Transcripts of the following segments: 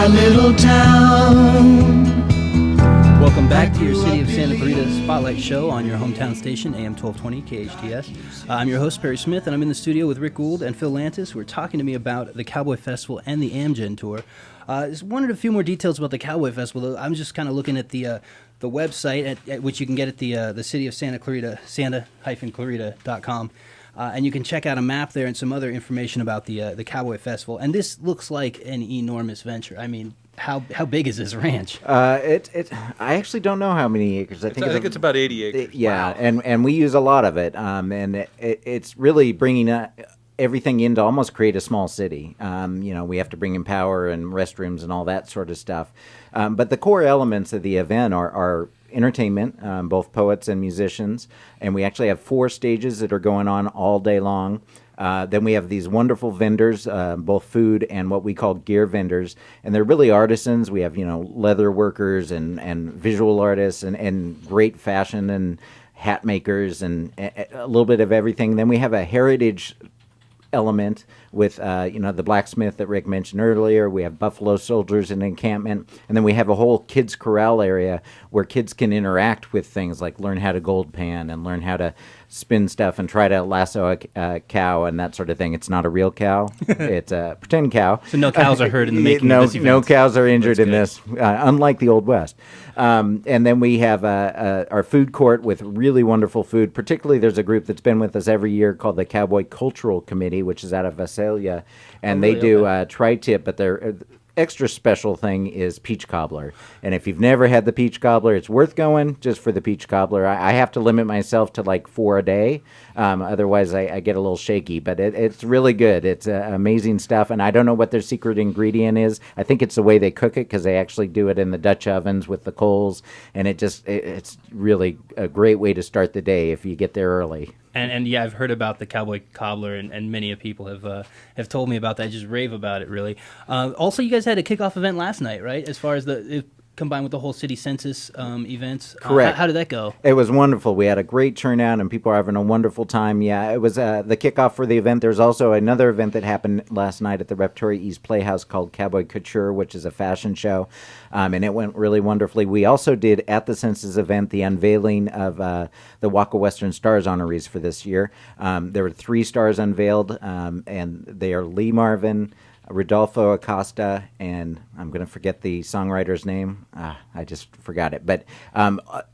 my little town. Welcome back to your City of Santa Clarita Spotlight Show on your hometown station, AM 1220 KHTS. I'm your host, Perry Smith, and I'm in the studio with Rick Gould and Phil Lantis, who are talking to me about the Cowboy Festival and the AMGEN Tour. Just wanted a few more details about the Cowboy Festival. I'm just kind of looking at the website, at which you can get at the City of Santa Clarita, santa-clarita.com. And you can check out a map there and some other information about the Cowboy Festival. And this looks like an enormous venture. I mean, how big is this ranch? I actually don't know how many acres. I think it's about 80 acres. Yeah, wow. and we use a lot of it. And it's really bringing everything in to almost create a small city. We have to bring in power and restrooms and all that sort of stuff. But the core elements of the event are entertainment, both poets and musicians. And we actually have 4 stages that are going on all day long. Then we have these wonderful vendors, both food and what we call gear vendors. And they're really artisans. We have, leather workers and visual artists and great fashion and hat makers and a little bit of everything. Then we have a heritage element with the blacksmith that Rick mentioned earlier. We have buffalo soldiers in encampment, and then we have a whole kids corral area where kids can interact with things like learn how to gold pan and learn how to spin stuff and try to lasso a cow and that sort of thing. It's not a real cow. It's a pretend cow. So no cows are hurt in the making of this event. No cows are injured in this, unlike the Old West. And then we have our food court with really wonderful food. Particularly, there's a group that's been with us every year called the Cowboy Cultural Committee, which is out of Visalia. And they do tri-tip, but they're... extra special thing is peach cobbler. And if you've never had the peach cobbler, it's worth going just for the peach cobbler. I have to limit myself to like 4 a day. Otherwise, I get a little shaky. But it's really good. It's amazing stuff. And I don't know what their secret ingredient is. I think it's the way they cook it, because they actually do it in the Dutch ovens with the coals. And it's really a great way to start the day if you get there early. And yeah, I've heard about the Cowboy Cobbler, and many people have told me about that. Just rave about it, really. Also, you guys had a kickoff event last night, right? As far as combined with the whole city census events. Correct. How did that go? It was wonderful. We had a great turnout, and people are having a wonderful time. Yeah, it was the kickoff for the event. There's also another event that happened last night at the Repertory East Playhouse called Cowboy Couture, which is a fashion show, and it went really wonderfully. We also did, at the census event, the unveiling of the Waka Western Stars honorees for this year. There were 3 stars unveiled, and they are Lee Marvin, Rodolfo Acosta, and I'm going to forget the songwriter's name. I just forgot it. But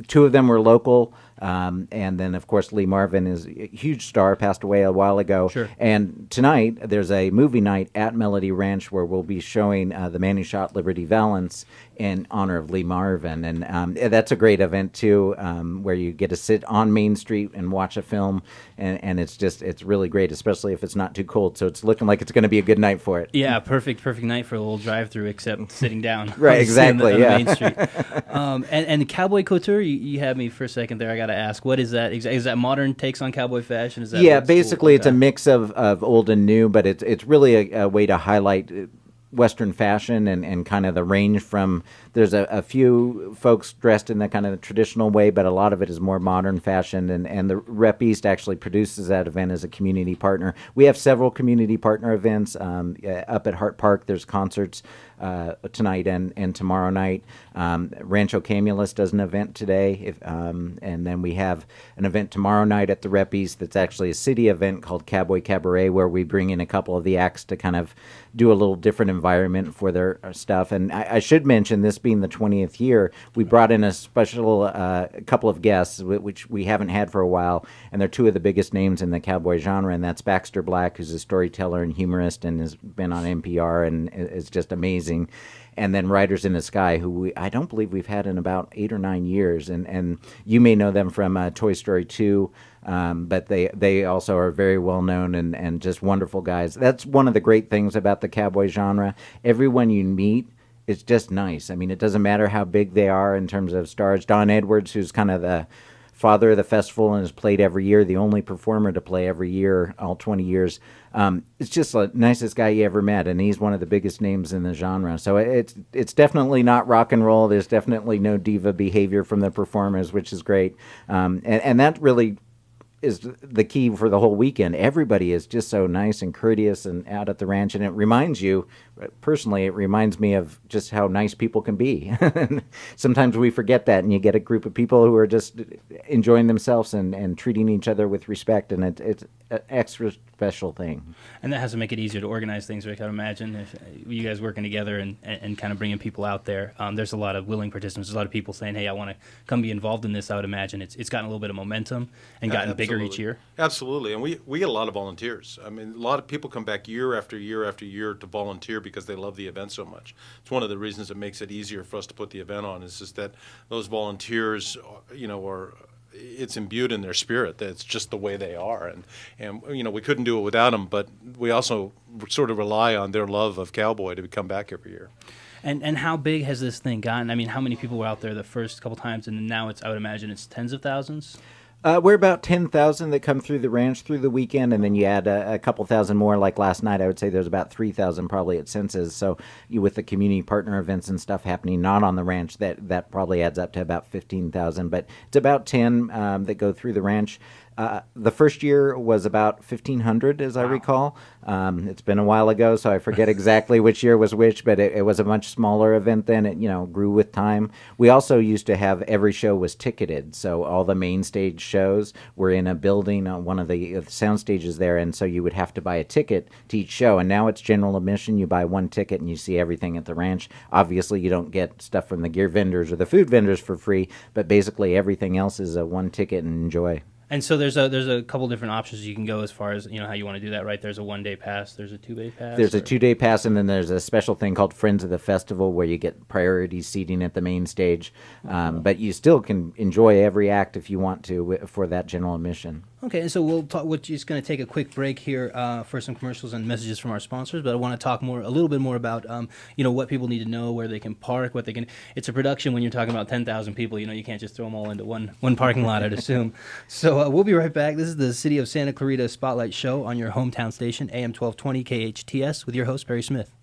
2 of them were local, and then, of course, Lee Marvin is a huge star, passed away a while ago. Sure. And tonight, there's a movie night at Melody Ranch where we'll be showing The Man Who Shot Liberty Valance in honor of Lee Marvin. And that's a great event, too, where you get to sit on Main Street and watch a film, and it's really great, especially if it's not too cold. So it's looking like it's going to be a good night for it. Yeah, perfect night for a little drive-through, except sitting down. Right, exactly, on yeah. Main Street. And Cowboy Couture, you had me for a second there. I got to ask, what is that? Is that modern takes on cowboy fashion? Is that basically it's a mix of old and new, but it's really a way to highlight Western fashion and kind of the range from, there's a few folks dressed in the kind of traditional way, but a lot of it is more modern fashion, and the Rep East actually produces that event as a community partner. We have several community partner events up at Hart Park. There's concerts tonight and tomorrow night. Rancho Camulos does an event today, and then we have an event tomorrow night at the Rep East that's actually a city event called Cowboy Cabaret, where we bring in a couple of the acts to kind of do a little different environment for their stuff. And I should mention, this being the 20th year, we brought in a special couple of guests, which we haven't had for a while, and they're 2 of the biggest names in the cowboy genre, and that's Baxter Black, who's a storyteller and humorist and has been on NPR and is just amazing. And then Riders in the Sky, who I don't believe we've had in about 8 or 9 years. And you may know them from Toy Story 2, but they also are very well known and just wonderful guys. That's one of the great things about the cowboy genre. Everyone you meet, it's just nice. I mean, it doesn't matter how big they are in terms of stars. Don Edwards, who's kind of the father of the festival and has played every year, the only performer to play every year, all 20 years. It's just the nicest guy you ever met, and he's one of the biggest names in the genre. So it's definitely not rock and roll. There's definitely no diva behavior from the performers, which is great. And that really is the key for the whole weekend. Everybody is just so nice and courteous and out at the ranch, and it reminds you, personally, it reminds me of just how nice people can be. Sometimes we forget that, and you get a group of people who are just enjoying themselves and treating each other with respect, and it's an extra special thing. And that has to make it easier to organize things, Rick. I would imagine if you guys working together and kind of bringing people out there, there's a lot of willing participants. There's a lot of people saying, hey, I want to come be involved in this. I would imagine it's gotten a little bit of momentum and gotten bigger each year. Absolutely. And we get a lot of volunteers. I mean, a lot of people come back year after year after year to volunteer because they love the event so much. It's one of the reasons that makes it easier for us to put the event on is just that those volunteers, are it's imbued in their spirit that it's just the way they are, and we couldn't do it without them, but we also sort of rely on their love of Cowboy to come back every year. And how big has this thing gotten? I mean, how many people were out there the first couple times, and now I would imagine it's tens of thousands? We're about 10,000 that come through the ranch through the weekend, and then you add a couple thousand more. Like last night, I would say there's about 3,000 probably at Senses. So with the community partner events and stuff happening not on the ranch, that probably adds up to about 15,000. But it's about 10 that go through the ranch. The first year was about 1,500, as I recall. It's been a while ago, so I forget exactly which year was which, but it was a much smaller event then. It grew with time. We also used to have every show was ticketed, so all the main stage shows were in a building on one of the sound stages there, and so you would have to buy a ticket to each show. And now it's general admission. You buy one ticket and you see everything at the ranch. Obviously, you don't get stuff from the gear vendors or the food vendors for free, but basically everything else is a one ticket and enjoy. And so there's a couple different options you can go as far as how you want to do that, right? There's a 1 day pass, there's a 2-day pass. There's a 2-day pass, and then there's a special thing called Friends of the Festival where you get priority seating at the main stage. But you still can enjoy every act if you want to for that general admission. Okay, and so we're just going to take a quick break here for some commercials and messages from our sponsors. But I want to talk a little bit more about what people need to know, where they can park, what they can. It's a production when you're talking about 10,000 people. You can't just throw them all into one parking lot, I'd assume. So we'll be right back. This is the City of Santa Clarita Spotlight Show on your hometown station, AM 1220 KHTS, with your host Perry Smith.